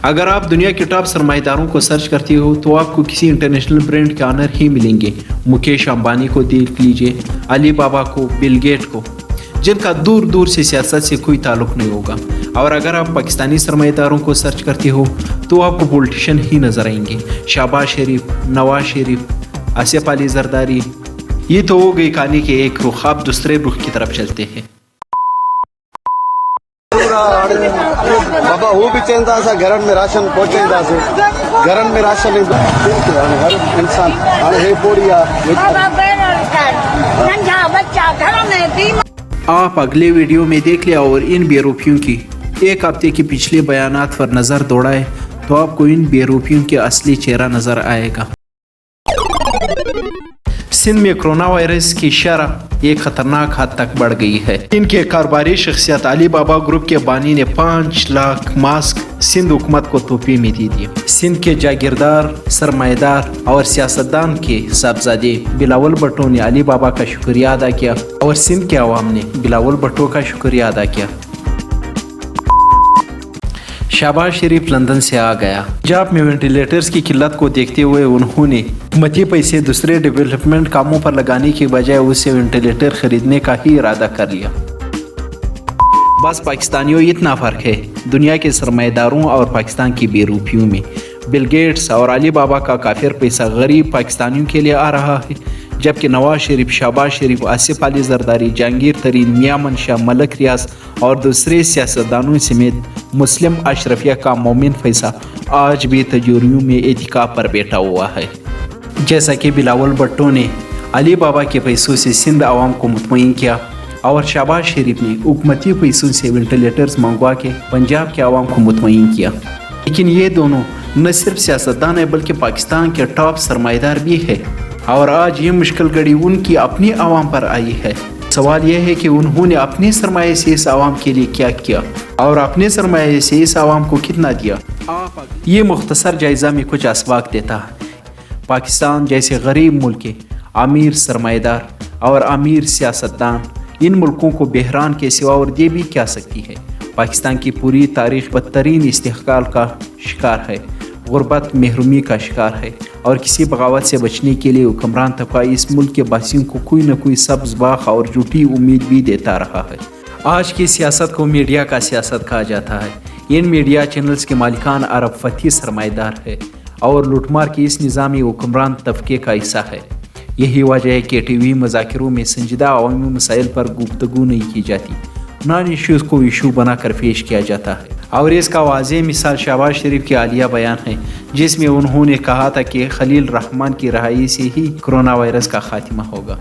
اگر آپ دنیا کے ٹاپ سرمایہ کو سرچ کرتے ہو تو آپ کو کسی انٹرنیشنل برانڈ کے آنر ہی ملیں گے۔ مکیش امبانی کو دیکھ لیجیے، علی بابا کو، بل گیٹ کو، جن کا دور دور سے سیاست سے کوئی تعلق نہیں ہوگا۔ اور اگر آپ پاکستانی سرمایہ داروں کو سرچ کرتے ہو تو آپ کو پولیٹیشین ہی نظر آئیں گے۔ شہباز شریف، نواز شریف، آصف علی زرداری، یہ تو ہو گئی کہانی کے ایک رخ، آپ دوسرے رخ کی طرف چلتے ہیں۔ بابا وہ بھی چاہتا سا گھر میں راشن پہنچا سے گھر میں راشن ہر انسان آپ اگلے ویڈیو میں دیکھ لیا اور ان بے روپیوں کی ایک ہفتے کے پچھلے بیانات پر نظر دوڑائے تو آپ کو ان بے روپیوں کے اصلی چہرہ نظر آئے گا۔ سندھ میں کرونا وائرس کی شرح ایک خطرناک حد تک بڑھ گئی ہے۔ ان کے کاروباری شخصیت علی بابا گروپ کے بانی نے 5 لاکھ ماسک سندھ حکومت کو تحفے میں دے دیے۔ سندھ کے جاگیردار، سرمایہ دار اور سیاستدان کے صاحبزادے بلاول بھٹو نے علی بابا کا شکریہ ادا کیا اور سندھ کے عوام نے بلاول بھٹو کا شکریہ ادا کیا۔ شہباز شریف لندن سے آ گیا۔ پنجاب میں وینٹیلیٹرز کی قلت کو دیکھتے ہوئے انہوں نے حکومتی پیسے دوسرے ڈیولپمنٹ کاموں پر لگانے کی بجائے اس سے وینٹیلیٹر خریدنے کا ہی ارادہ کر لیا۔ بس پاکستانیوں اتنا فرق ہے دنیا کے سرمایہ داروں اور پاکستان کی بے روپیوں میں۔ بل گیٹس اور علی بابا کا کافر پیسہ غریب پاکستانیوں کے لیے آ رہا ہے، جبکہ نواز شریف، شہباز شریف، آصف علی زرداری، جہانگیر ترین، میاں منشا، ملک ریاض اور دوسرے سیاستدانوں سمیت مسلم اشرفیہ کا مومن پیسہ آج بھی تجوریوں میں اعتکاف پر بیٹھا ہوا ہے۔ جیسا کہ بلاول بھٹو نے علی بابا کے پیسوں سے سندھ عوام کو مطمئن کیا اور شہباز شریف نے حکومتی پیسوں سے وینٹیلیٹرز منگوا کے پنجاب کے عوام کو مطمئن کیا، لیکن یہ دونوں نہ صرف سیاستدان ہیں بلکہ پاکستان کے ٹاپ سرمایہ دار بھی ہے، اور آج یہ مشکل گھڑی ان کی اپنی عوام پر آئی ہے۔ سوال یہ ہے کہ انہوں نے اپنے سرمایہ سے اس عوام کے لیے کیا کیا اور اپنے سرمایہ سے اس عوام کو کتنا دیا۔ یہ مختصر جائزہ میں کچھ اسباق دیتا ہے۔ پاکستان جیسے غریب ملک کے امیر سرمایہ دار اور امیر سیاستدان ان ملکوں کو بحران کے سوا اور دے بھی کیا سکتی ہے۔ پاکستان کی پوری تاریخ بدترین استحصال کا شکار ہے، غربت، محرومی کا شکار ہے، اور کسی بغاوت سے بچنے کے لیے حکمران طبقہ اس ملک کے باشندوں کو کوئی نہ کوئی سبز باغ اور جھوٹی امید بھی دیتا رہا ہے۔ آج کی سیاست کو میڈیا کا سیاست کہا جاتا ہے۔ ان میڈیا چینلز کے مالکان ارب پتی سرمایہ دار ہے اور لوٹ مار کے اس نظامی حکمران طبقے کا حصہ ہے۔ یہی وجہ ہے کہ ٹی وی مذاکروں میں سنجیدہ عوامی مسائل پر گفتگو نہیں کی جاتی، نان ایشوز کو ایشو بنا کر پیش کیا جاتا ہے۔ اور اس کا واضح مثال شہباز شریف کے عالیہ بیان ہے، جس میں انہوں نے کہا تھا کہ خلیل رحمان کی رہائی سے ہی کرونا وائرس کا خاتمہ ہوگا۔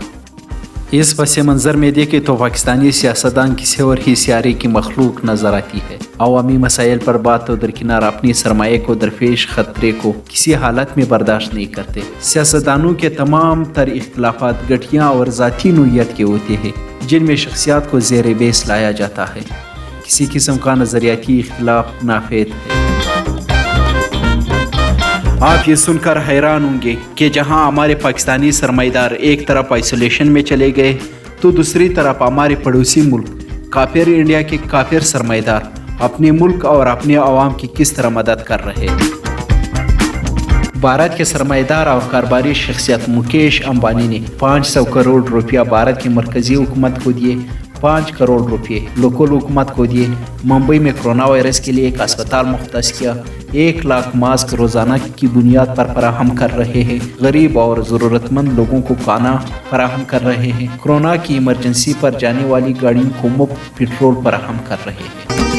اس پس منظر میں دیکھیں تو پاکستانی سیاستدان کسی اور ہی سیارے کی مخلوق نظر آتی ہے۔ عوامی مسائل پر بات تو درکنار اپنی سرمایہ کو درپیش خطرے کو کسی حالت میں برداشت نہیں کرتے۔ سیاستدانوں کے تمام تر اختلافات گٹھیاں اور ذاتی نوعیت کے ہوتے ہیں، جن میں شخصیات کو زیر بیس لایا جاتا ہے۔ کسی قسم کا نظریاتی اختلاف نافید ہے۔ آپ یہ سن کر حیران ہوں گے کہ جہاں ہمارے پاکستانی سرمایہ دار ایک طرف آئسولیشن میں چلے گئے تو دوسری طرف ہمارے پڑوسی ملک کافر انڈیا کے کافر سرمایہ دار اپنے ملک اور اپنے عوام کی کس طرح مدد کر رہے ہیں۔ بھارت کے سرمایہ دار اور کاروباری شخصیت مکیش امبانی نے 500 کروڑ روپیہ بھارت کی مرکزی حکومت کو دیے، 5 کروڑ روپے لوکل حکومت کو دیے، ممبئی میں کرونا وائرس کے لیے ایک اسپتال مختص کیا، 1 لاکھ ماسک روزانہ کی بنیاد پر فراہم کر رہے ہیں، غریب اور ضرورت مند لوگوں کو کھانا فراہم کر رہے ہیں، کورونا کی ایمرجنسی پر جانے والی گاڑیوں کو مفت پیٹرول فراہم کر رہے ہیں۔